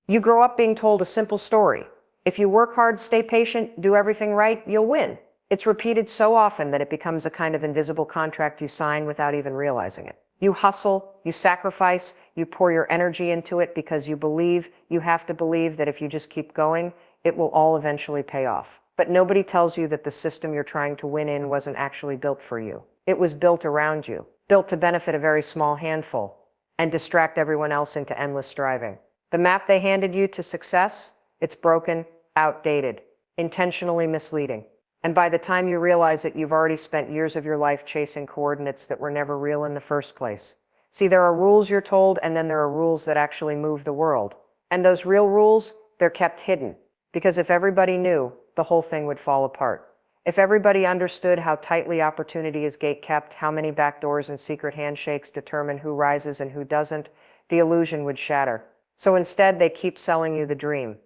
You grow up being told a simple story. If you work hard, stay patient, do everything right, you'll win. It's repeated so often that it becomes a kind of invisible contract you sign without even realizing it. You hustle, you sacrifice, you pour your energy into it because you have to believe that if you just keep going, it will all eventually pay off. But nobody tells you that the system you're trying to win in wasn't actually built for you. It was built around you, built to benefit a very small handful and distract everyone else into endless striving. The map they handed you to success, it's broken, outdated, intentionally misleading. And by the time you realize it, you've already spent years of your life chasing coordinates that were never real in the first place. See, there are rules you're told, and then there are rules that actually move the world. And those real rules, they're kept hidden. Because if everybody knew, the whole thing would fall apart. If everybody understood how tightly opportunity is gate-kept, how many backdoors and secret handshakes determine who rises and who doesn't, the illusion would shatter. So instead, they keep selling you the dream.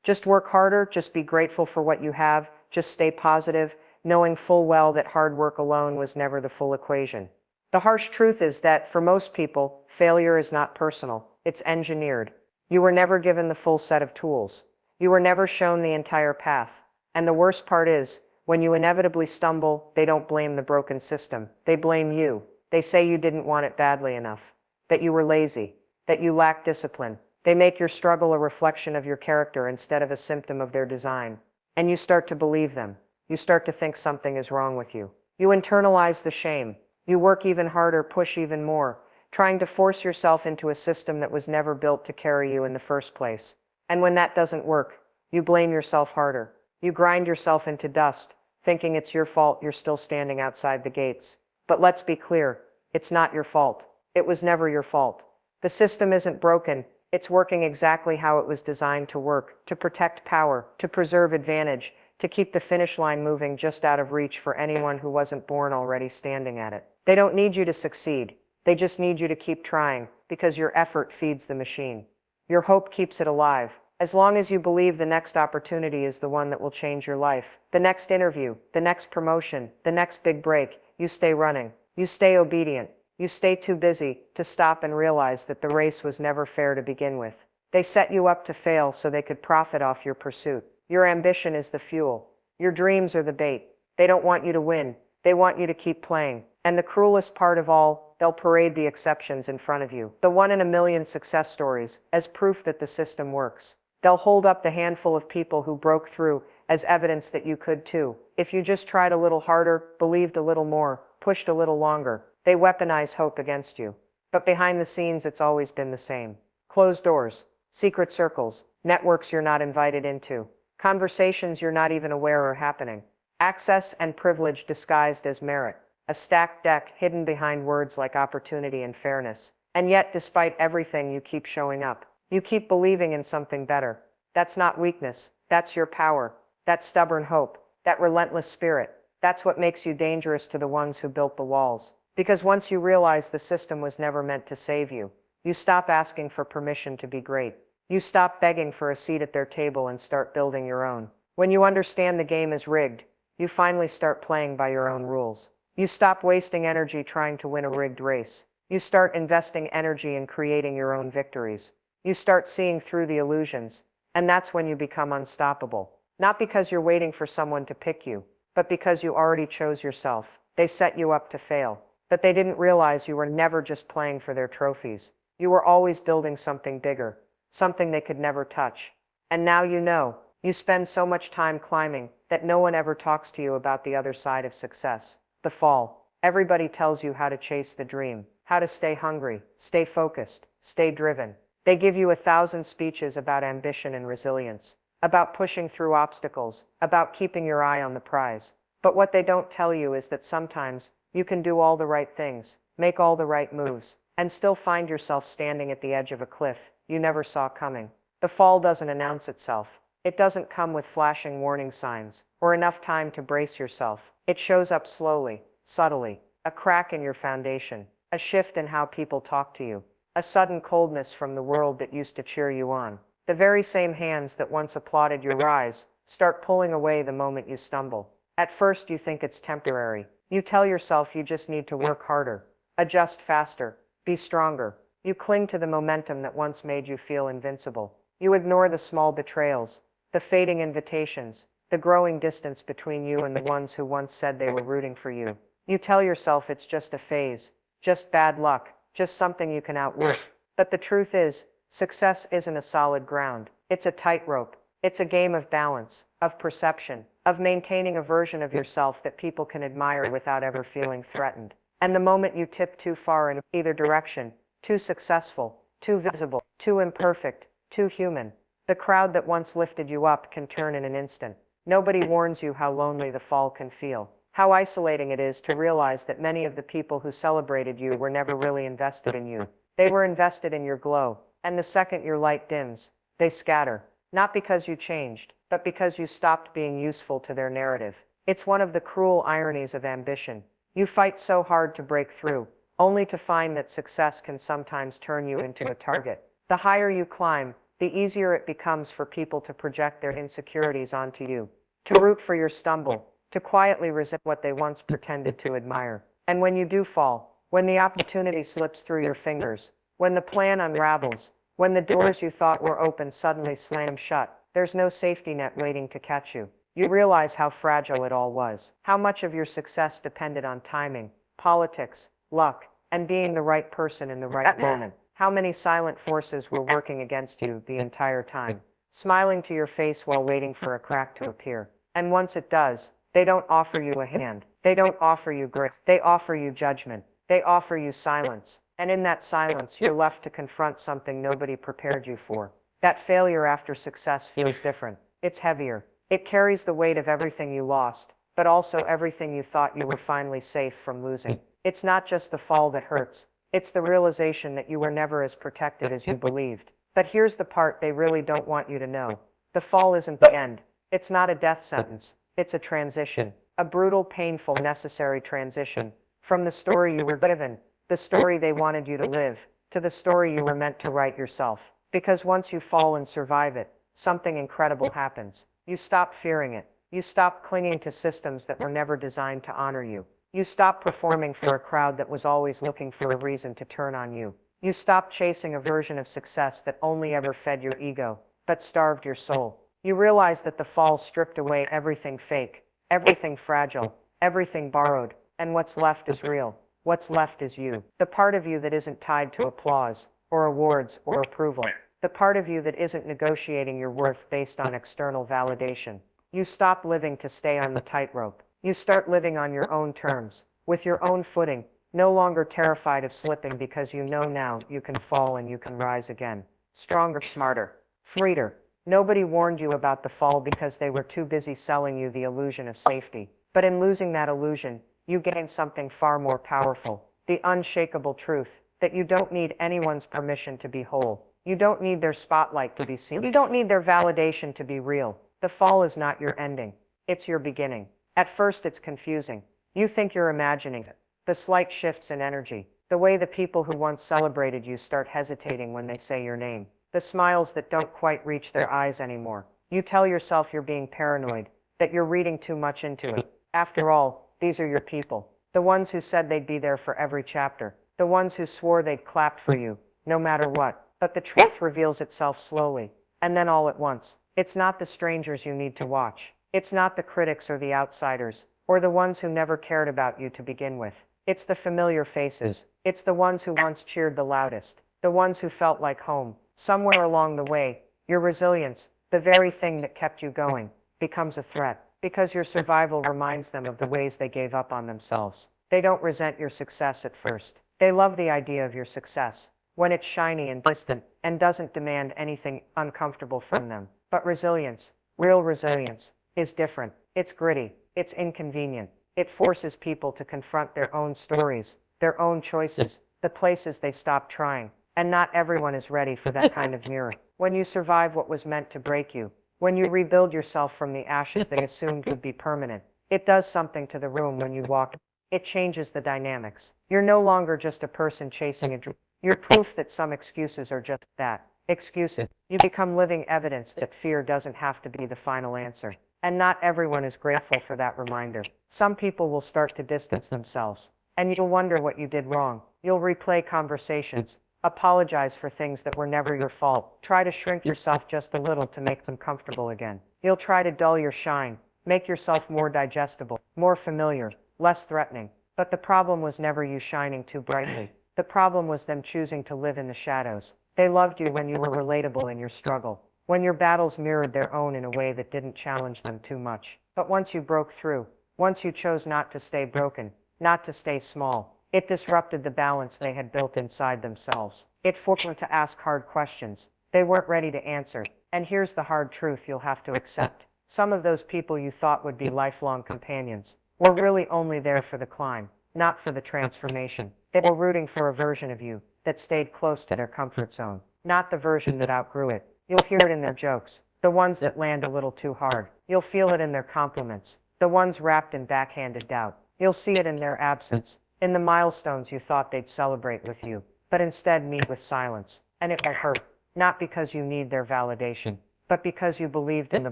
Just work harder, just be grateful for what you have, just stay positive, knowing full well that hard work alone was never the full equation. The harsh truth is that, for most people, failure is not personal, it's engineered. You were never given the full set of tools. You were never shown the entire path. And the worst part is, when you inevitably stumble, they don't blame the broken system. They blame you. They say you didn't want it badly enough, that you were lazy, that you lacked discipline. They make your struggle a reflection of your character instead of a symptom of their design. And you start to believe them. You start to think something is wrong with you. You internalize the shame. You work even harder, push even more, trying to force yourself into a system that was never built to carry you in the first place. And when that doesn't work, you blame yourself harder. You grind yourself into dust, thinking it's your fault you're still standing outside the gates. But let's be clear, it's not your fault. It was never your fault. The system isn't broken. It's working exactly how it was designed to work, to protect power, to preserve advantage, to keep the finish line moving just out of reach for anyone who wasn't born already standing at it. They don't need you to succeed. They just need you to keep trying, because your effort feeds the machine. Your hope keeps it alive. As long as you believe the next opportunity is the one that will change your life, the next interview, the next promotion, the next big break, you stay running. You stay obedient. You stay too busy to stop and realize that the race was never fair to begin with. They set you up to fail so they could profit off your pursuit. Your ambition is the fuel. Your dreams are the bait. They don't want you to win. They want you to keep playing. And the cruelest part of all, they'll parade the exceptions in front of you, the one in a million success stories, as proof that the system works. They'll hold up the handful of people who broke through as evidence that you could too. If you just tried a little harder, believed a little more, pushed a little longer. They weaponize hope against you. But behind the scenes, it's always been the same. Closed doors, secret circles, networks you're not invited into, conversations you're not even aware are happening. Access and privilege disguised as merit. A stacked deck hidden behind words like opportunity and fairness. And yet, despite everything, you keep showing up. You keep believing in something better. That's not weakness. That's your power. That stubborn hope. That relentless spirit. That's what makes you dangerous to the ones who built the walls. Because once you realize the system was never meant to save you, you stop asking for permission to be great. You stop begging for a seat at their table and start building your own. When you understand the game is rigged, you finally start playing by your own rules. You stop wasting energy trying to win a rigged race. You start investing energy in creating your own victories. You start seeing through the illusions. And that's when you become unstoppable. Not because you're waiting for someone to pick you, but because you already chose yourself. They set you up to fail. But they didn't realize you were never just playing for their trophies. You were always building something bigger, something they could never touch. And now you know. You spend so much time climbing that no one ever talks to you about the other side of success. The fall. Everybody tells you how to chase the dream, how to stay hungry, stay focused, stay driven. They give you 1,000 speeches about ambition and resilience, about pushing through obstacles, about keeping your eye on the prize. But what they don't tell you is that sometimes you can do all the right things, make all the right moves, and still find yourself standing at the edge of a cliff you never saw coming. The fall doesn't announce itself. It doesn't come with flashing warning signs or enough time to brace yourself. It shows up slowly, subtly, a crack in your foundation, a shift in how people talk to you, a sudden coldness from the world that used to cheer you on. The very same hands that once applauded your rise start pulling away the moment you stumble. At first you think it's temporary. You tell yourself you just need to work harder, adjust faster, be stronger. You cling to the momentum that once made you feel invincible. You ignore the small betrayals, the fading invitations, the growing distance between you and the ones who once said they were rooting for you. You tell yourself it's just a phase, just bad luck, just something you can outwork. But the truth is, success isn't a solid ground. It's a tightrope. It's a game of balance, of perception, of maintaining a version of yourself that people can admire without ever feeling threatened. And the moment you tip too far in either direction, too successful, too visible, too imperfect, too human, the crowd that once lifted you up can turn in an instant. Nobody warns you how lonely the fall can feel, how isolating it is to realize that many of the people who celebrated you were never really invested in you. They were invested in your glow, and the second your light dims, they scatter, not because you changed, but because you stopped being useful to their narrative. It's one of the cruel ironies of ambition. You fight so hard to break through, only to find that success can sometimes turn you into a target. The higher you climb, the easier it becomes for people to project their insecurities onto you, to root for your stumble, to quietly resent what they once pretended to admire. And when you do fall, when the opportunity slips through your fingers, when the plan unravels, when the doors you thought were open suddenly slam shut, there's no safety net waiting to catch you. You realize how fragile it all was, how much of your success depended on timing, politics, luck, and being the right person in the right moment. How many silent forces were working against you the entire time, smiling to your face while waiting for a crack to appear. And once it does, they don't offer you a hand. They don't offer you grace. They offer you judgment. They offer you silence. And in that silence, you're left to confront something nobody prepared you for. That failure after success feels different. It's heavier. It carries the weight of everything you lost, but also everything you thought you were finally safe from losing. It's not just the fall that hurts. It's the realization that you were never as protected as you believed. But here's the part they really don't want you to know. The fall isn't the end. It's not a death sentence. It's a transition. A brutal, painful, necessary transition. From the story you were given, the story they wanted you to live, to the story you were meant to write yourself. Because once you fall and survive it, something incredible happens. You stop fearing it. You stop clinging to systems that were never designed to honor you. You stop performing for a crowd that was always looking for a reason to turn on you. You stop chasing a version of success that only ever fed your ego, but starved your soul. You realize that the fall stripped away everything fake, everything fragile, everything borrowed, and what's left is real. What's left is you. The part of you that isn't tied to applause, or awards, or approval. The part of you that isn't negotiating your worth based on external validation. You stop living to stay on the tightrope. You start living on your own terms, with your own footing, no longer terrified of slipping because you know now you can fall and you can rise again. Stronger, smarter, freer. Nobody warned you about the fall because they were too busy selling you the illusion of safety. But in losing that illusion, you gain something far more powerful. The unshakable truth that you don't need anyone's permission to be whole. You don't need their spotlight to be seen. You don't need their validation to be real. The fall is not your ending. It's your beginning. At first it's confusing. You think you're imagining it. The slight shifts in energy. The way the people who once celebrated you start hesitating when they say your name. The smiles that don't quite reach their eyes anymore. You tell yourself you're being paranoid, that you're reading too much into it. After all, these are your people. The ones who said they'd be there for every chapter. The ones who swore they'd clap for you, no matter what. But the truth reveals itself slowly, and then all at once. It's not the strangers you need to watch. It's not the critics or the outsiders, or the ones who never cared about you to begin with. It's the familiar faces. It's the ones who once cheered the loudest. The ones who felt like home. Somewhere along the way, your resilience, the very thing that kept you going, becomes a threat, because your survival reminds them of the ways they gave up on themselves. They don't resent your success at first. They love the idea of your success, when it's shiny and distant, and doesn't demand anything uncomfortable from them. But resilience, real resilience, is different. It's gritty. It's inconvenient. It forces people to confront their own stories, their own choices, the places they stopped trying. And not everyone is ready for that kind of mirror. When you survive what was meant to break you, when you rebuild yourself from the ashes they assumed would be permanent, it does something to the room when you walk. It changes the dynamics. You're no longer just a person chasing a dream. You're proof that some excuses are just that, excuses. You become living evidence that fear doesn't have to be the final answer. And not everyone is grateful for that reminder. Some people will start to distance themselves, and you'll wonder what you did wrong. You'll replay conversations, Apologize for things that were never your fault. Try to shrink yourself just a little to make them comfortable again. You'll try to dull your shine, make yourself more digestible, more familiar, less threatening. But the problem was never you shining too brightly. The problem was them choosing to live in the shadows. They loved you when you were relatable in your struggle, when your battles mirrored their own in a way that didn't challenge them too much. But once you broke through, once you chose not to stay broken, not to stay small, it disrupted the balance they had built inside themselves. It forced them to ask hard questions they weren't ready to answer. And here's the hard truth you'll have to accept. Some of those people you thought would be lifelong companions were really only there for the climb, not for the transformation. They were rooting for a version of you that stayed close to their comfort zone, not the version that outgrew it. You'll hear it in their jokes, the ones that land a little too hard. You'll feel it in their compliments, the ones wrapped in backhanded doubt. You'll see it in their absence, in the milestones you thought they'd celebrate with you, but instead meet with silence. And it will hurt, not because you need their validation, but because you believed in the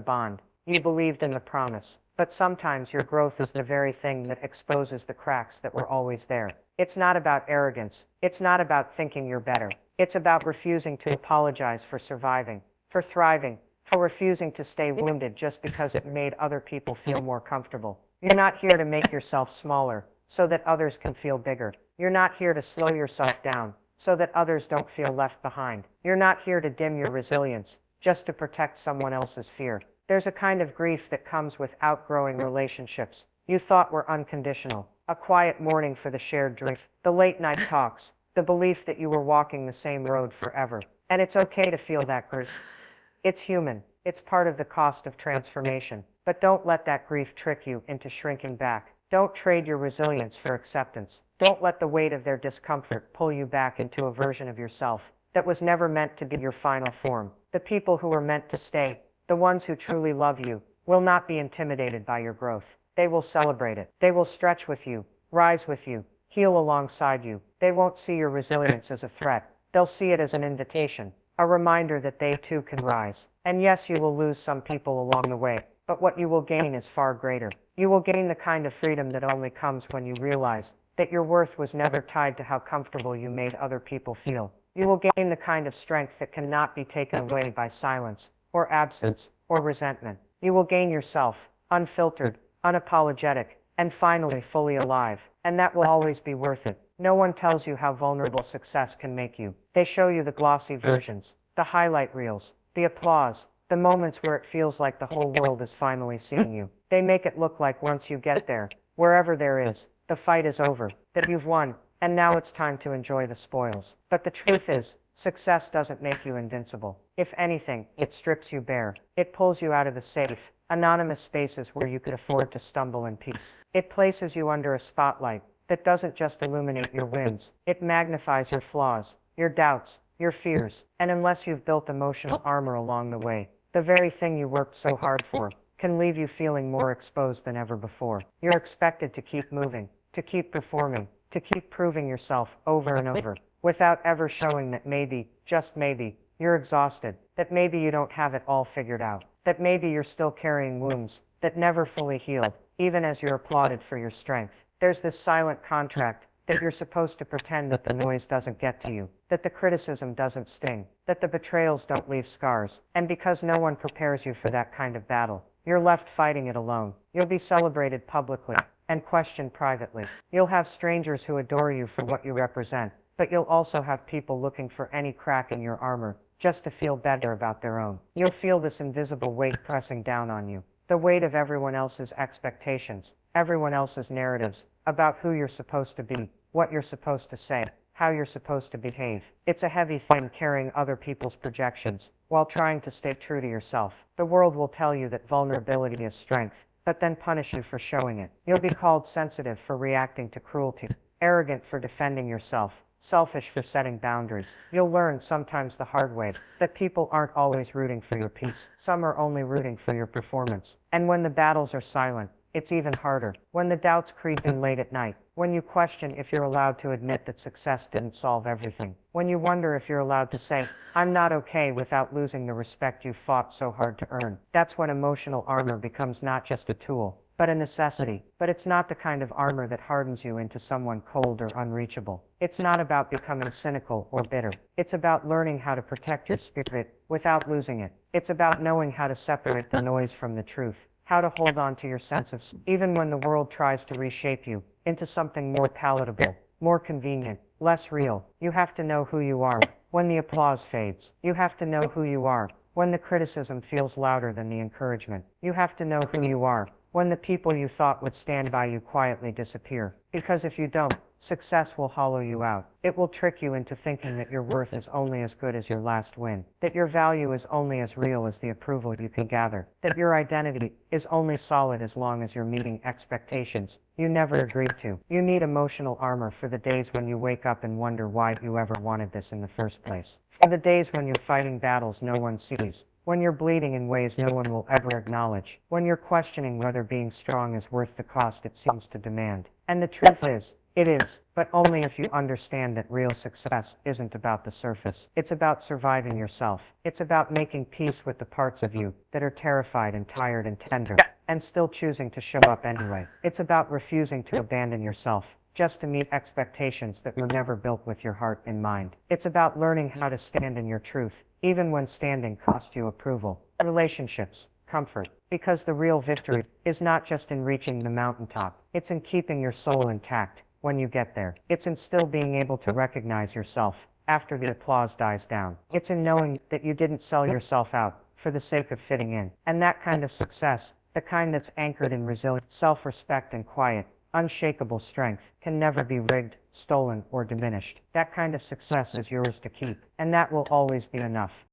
bond. You believed in the promise. But sometimes your growth is the very thing that exposes the cracks that were always there. It's not about arrogance. It's not about thinking you're better. It's about refusing to apologize for surviving, for thriving, for refusing to stay wounded just because it made other people feel more comfortable. You're not here to make yourself smaller so that others can feel bigger. You're not here to slow yourself down so that others don't feel left behind. You're not here to dim your resilience just to protect someone else's fear. There's a kind of grief that comes with outgrowing relationships you thought were unconditional. A quiet morning for the shared drink, the late night talks, the belief that you were walking the same road forever. And it's okay to feel that grief. It's human. It's part of the cost of transformation. But don't let that grief trick you into shrinking back. Don't trade your resilience for acceptance. Don't let the weight of their discomfort pull you back into a version of yourself that was never meant to be your final form. The people who are meant to stay, the ones who truly love you, will not be intimidated by your growth. They will celebrate it. They will stretch with you, rise with you, heal alongside you. They won't see your resilience as a threat. They'll see it as an invitation, a reminder that they too can rise. And yes, you will lose some people along the way, but what you will gain is far greater. You will gain the kind of freedom that only comes when you realize that your worth was never tied to how comfortable you made other people feel. You will gain the kind of strength that cannot be taken away by silence, or absence, or resentment. You will gain yourself, unfiltered, unapologetic, and finally fully alive. And that will always be worth it. No one tells you how vulnerable success can make you. They show you the glossy versions, the highlight reels, the applause, the moments where it feels like the whole world is finally seeing you. They make it look like once you get there, wherever there is, the fight is over, that you've won, and now it's time to enjoy the spoils. But the truth is, success doesn't make you invincible. If anything, it strips you bare. It pulls you out of the safe, anonymous spaces where you could afford to stumble in peace. It places you under a spotlight that doesn't just illuminate your wins. It magnifies your flaws, your doubts, your fears. And unless you've built emotional armor along the way, the very thing you worked so hard for can leave you feeling more exposed than ever before. You're expected to keep moving, to keep performing, to keep proving yourself over and over, without ever showing that maybe, just maybe, you're exhausted, that maybe you don't have it all figured out, that maybe you're still carrying wounds that never fully healed, even as you're applauded for your strength. There's this silent contract that you're supposed to pretend that the noise doesn't get to you, that the criticism doesn't sting, that the betrayals don't leave scars. And because no one prepares you for that kind of battle, you're left fighting it alone. You'll be celebrated publicly and questioned privately. You'll have strangers who adore you for what you represent, but you'll also have people looking for any crack in your armor just to feel better about their own. You'll feel this invisible weight pressing down on you, the weight of everyone else's expectations, everyone else's narratives about who you're supposed to be, what you're supposed to say, how you're supposed to behave. It's a heavy thing carrying other people's projections while trying to stay true to yourself. The world will tell you that vulnerability is strength, but then punish you for showing it. You'll be called sensitive for reacting to cruelty, arrogant for defending yourself, selfish for setting boundaries. You'll learn, sometimes the hard way, that people aren't always rooting for your peace. Some are only rooting for your performance. And when the battles are silent, it's even harder. When the doubts creep in late at night, when you question if you're allowed to admit that success didn't solve everything, when you wonder if you're allowed to say, "I'm not okay," without losing the respect you fought so hard to earn, that's when emotional armor becomes not just a tool, but a necessity. But it's not the kind of armor that hardens you into someone cold or unreachable. It's not about becoming cynical or bitter. It's about learning how to protect your spirit without losing it. It's about knowing how to separate the noise from the truth, how to hold on to your sense of even when the world tries to reshape you into something more palatable, more convenient, less real. You have to know who you are when the applause fades. You have to know who you are when the criticism feels louder than the encouragement. You have to know who you are when the people you thought would stand by you quietly disappear. Because if you don't, success will hollow you out. It will trick you into thinking that your worth is only as good as your last win, that your value is only as real as the approval you can gather, that your identity is only solid as long as you're meeting expectations you never agreed to. You need emotional armor for the days when you wake up and wonder why you ever wanted this in the first place. For the days when you're fighting battles no one sees, when you're bleeding in ways no one will ever acknowledge, when you're questioning whether being strong is worth the cost it seems to demand. And the truth is, it is, but only if you understand that real success isn't about the surface. It's about surviving yourself. It's about making peace with the parts of you that are terrified and tired and tender, and still choosing to show up anyway. It's about refusing to abandon yourself just to meet expectations that were never built with your heart in mind. It's about learning how to stand in your truth, even when standing costs you approval, relationships, comfort. Because the real victory is not just in reaching the mountaintop, it's in keeping your soul intact when you get there. It's in still being able to recognize yourself after the applause dies down. It's in knowing that you didn't sell yourself out for the sake of fitting in. And that kind of success, the kind that's anchored in resilience, self-respect, and quiet, unshakable strength, can never be rigged, stolen, or diminished. That kind of success is yours to keep, and that will always be enough.